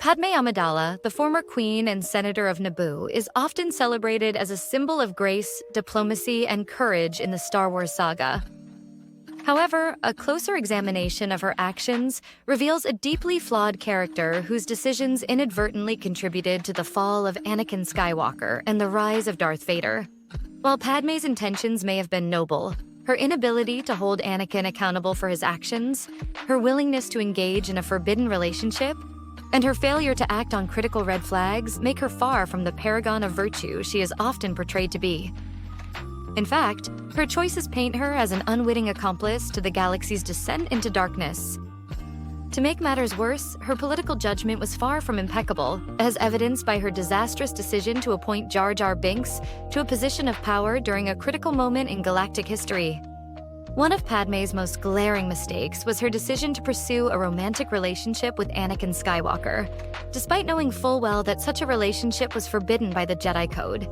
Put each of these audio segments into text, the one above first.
Padme Amidala, the former queen and senator of Naboo, is often celebrated as a symbol of grace, diplomacy, and courage in the Star Wars saga. However, a closer examination of her actions reveals a deeply flawed character whose decisions inadvertently contributed to the fall of Anakin Skywalker and the rise of Darth Vader. While Padme's intentions may have been noble, her inability to hold Anakin accountable for his actions, her willingness to engage in a forbidden relationship, and her failure to act on critical red flags make her far from the paragon of virtue she is often portrayed to be. In fact, her choices paint her as an unwitting accomplice to the galaxy's descent into darkness. To make matters worse, her political judgment was far from impeccable, as evidenced by her disastrous decision to appoint Jar Jar Binks to a position of power during a critical moment in galactic history. One of Padme's most glaring mistakes was her decision to pursue a romantic relationship with Anakin Skywalker, despite knowing full well that such a relationship was forbidden by the Jedi Code.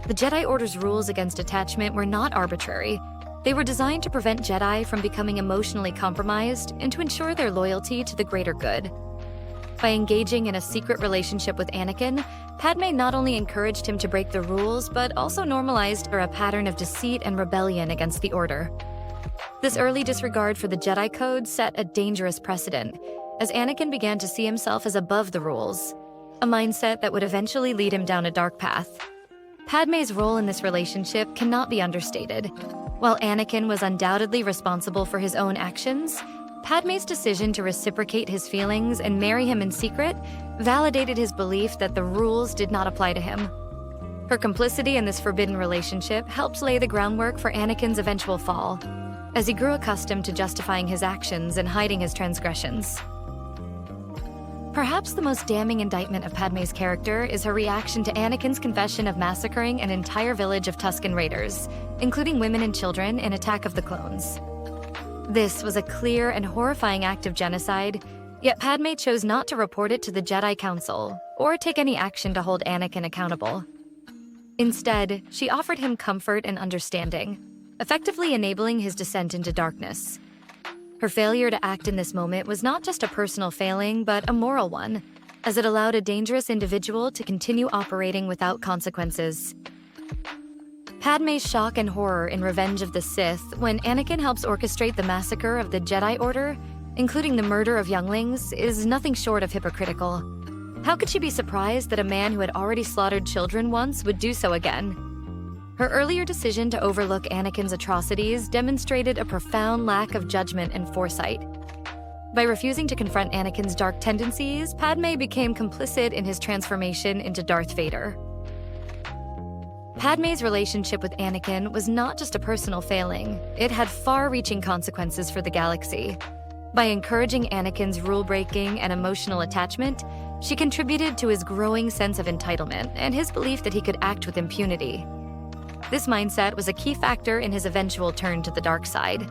The Jedi Order's rules against attachment were not arbitrary. They were designed to prevent Jedi from becoming emotionally compromised and to ensure their loyalty to the greater good. By engaging in a secret relationship with Anakin, Padme not only encouraged him to break the rules, but also normalized a pattern of deceit and rebellion against the Order. This early disregard for the Jedi Code set a dangerous precedent, as Anakin began to see himself as above the rules, a mindset that would eventually lead him down a dark path. Padme's role in this relationship cannot be understated. While Anakin was undoubtedly responsible for his own actions, Padme's decision to reciprocate his feelings and marry him in secret validated his belief that the rules did not apply to him. Her complicity in this forbidden relationship helped lay the groundwork for Anakin's eventual fall, as he grew accustomed to justifying his actions and hiding his transgressions. Perhaps the most damning indictment of Padme's character is her reaction to Anakin's confession of massacring an entire village of Tusken Raiders, including women and children, in Attack of the Clones. This was a clear and horrifying act of genocide, yet Padme chose not to report it to the Jedi Council or take any action to hold Anakin accountable. Instead, she offered him comfort and understanding, effectively enabling his descent into darkness. Her failure to act in this moment was not just a personal failing, but a moral one, as it allowed a dangerous individual to continue operating without consequences. Padme's shock and horror in Revenge of the Sith when Anakin helps orchestrate the massacre of the Jedi Order, including the murder of younglings, is nothing short of hypocritical. How could she be surprised that a man who had already slaughtered children once would do so again? Her earlier decision to overlook Anakin's atrocities demonstrated a profound lack of judgment and foresight. By refusing to confront Anakin's dark tendencies, Padme became complicit in his transformation into Darth Vader. Padme's relationship with Anakin was not just a personal failing, it had far-reaching consequences for the galaxy. By encouraging Anakin's rule-breaking and emotional attachment, she contributed to his growing sense of entitlement and his belief that he could act with impunity. This mindset was a key factor in his eventual turn to the dark side.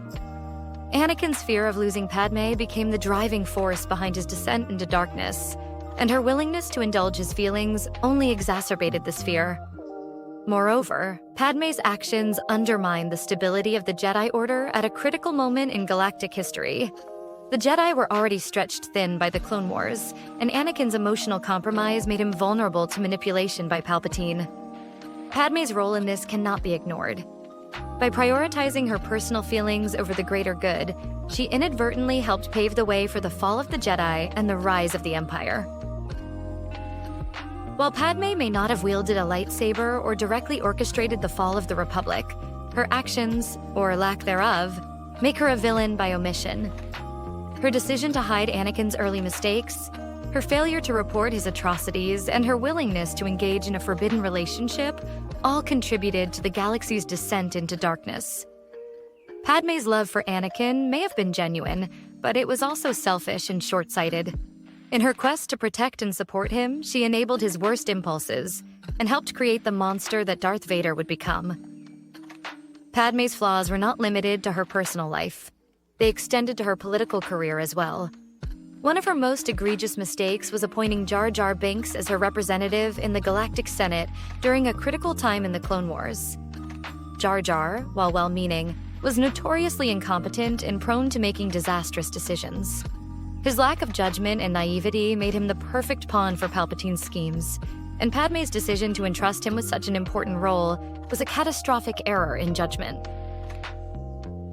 Anakin's fear of losing Padme became the driving force behind his descent into darkness, and her willingness to indulge his feelings only exacerbated this fear. Moreover, Padme's actions undermined the stability of the Jedi Order at a critical moment in galactic history. The Jedi were already stretched thin by the Clone Wars, and Anakin's emotional compromise made him vulnerable to manipulation by Palpatine. Padme's role in this cannot be ignored. By prioritizing her personal feelings over the greater good, she inadvertently helped pave the way for the fall of the Jedi and the rise of the Empire. While Padme may not have wielded a lightsaber or directly orchestrated the fall of the Republic, her actions, or lack thereof, make her a villain by omission. Her decision to hide Anakin's early mistakes, her failure to report his atrocities, and her willingness to engage in a forbidden relationship all contributed to the galaxy's descent into darkness. Padme's love for Anakin may have been genuine, but it was also selfish and short-sighted. In her quest to protect and support him, she enabled his worst impulses and helped create the monster that Darth Vader would become. Padme's flaws were not limited to her personal life. They extended to her political career as well. One of her most egregious mistakes was appointing Jar Jar Binks as her representative in the Galactic Senate during a critical time in the Clone Wars. Jar Jar, while well-meaning, was notoriously incompetent and prone to making disastrous decisions. His lack of judgment and naivety made him the perfect pawn for Palpatine's schemes, and Padme's decision to entrust him with such an important role was a catastrophic error in judgment.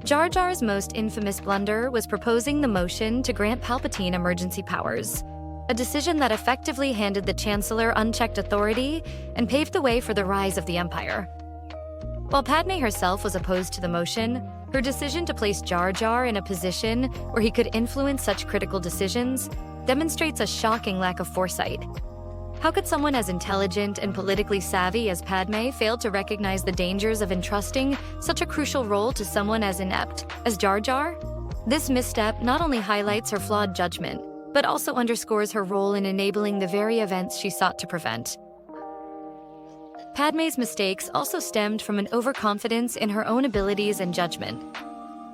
Jar Jar's most infamous blunder was proposing the motion to grant Palpatine emergency powers, a decision that effectively handed the Chancellor unchecked authority and paved the way for the rise of the Empire. While Padme herself was opposed to the motion, her decision to place Jar Jar in a position where he could influence such critical decisions demonstrates a shocking lack of foresight. How could someone as intelligent and politically savvy as Padme fail to recognize the dangers of entrusting such a crucial role to someone as inept as Jar Jar? This misstep not only highlights her flawed judgment, but also underscores her role in enabling the very events she sought to prevent. Padme's mistakes also stemmed from an overconfidence in her own abilities and judgment.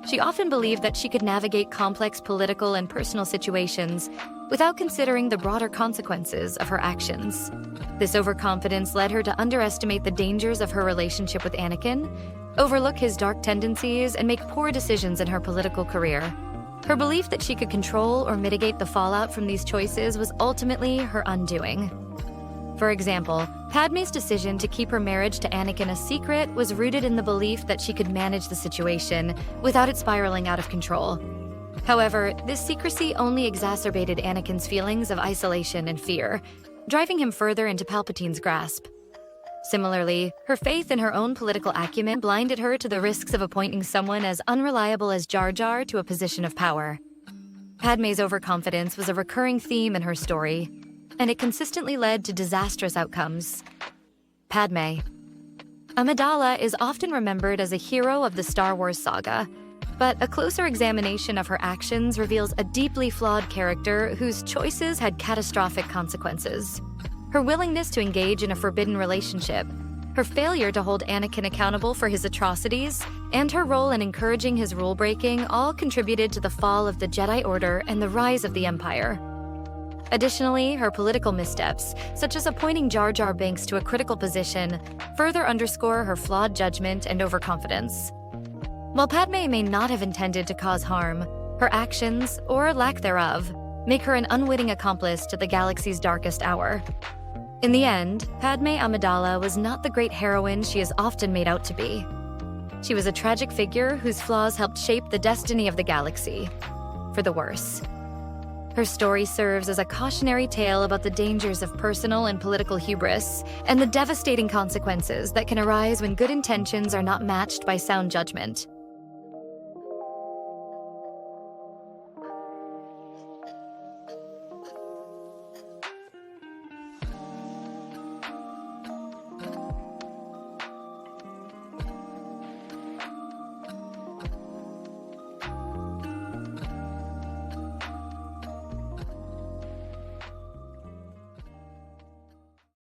She often believed that she could navigate complex political and personal situations without considering the broader consequences of her actions. This overconfidence led her to underestimate the dangers of her relationship with Anakin, overlook his dark tendencies, and make poor decisions in her political career. Her belief that she could control or mitigate the fallout from these choices was ultimately her undoing. For example, Padme's decision to keep her marriage to Anakin a secret was rooted in the belief that she could manage the situation without it spiraling out of control. However, this secrecy only exacerbated Anakin's feelings of isolation and fear, driving him further into Palpatine's grasp. Similarly, her faith in her own political acumen blinded her to the risks of appointing someone as unreliable as Jar Jar to a position of power. Padme's overconfidence was a recurring theme in her story, and it consistently led to disastrous outcomes. Padmé Amidala is often remembered as a hero of the Star Wars saga, but a closer examination of her actions reveals a deeply flawed character whose choices had catastrophic consequences. Her willingness to engage in a forbidden relationship, her failure to hold Anakin accountable for his atrocities, and her role in encouraging his rule-breaking all contributed to the fall of the Jedi Order and the rise of the Empire. Additionally, her political missteps, such as appointing Jar Jar Binks to a critical position, further underscore her flawed judgment and overconfidence. While Padme may not have intended to cause harm, her actions, or lack thereof, make her an unwitting accomplice to the galaxy's darkest hour. In the end, Padmé Amidala was not the great heroine she is often made out to be. She was a tragic figure whose flaws helped shape the destiny of the galaxy, for the worse. Her story serves as a cautionary tale about the dangers of personal and political hubris and the devastating consequences that can arise when good intentions are not matched by sound judgment.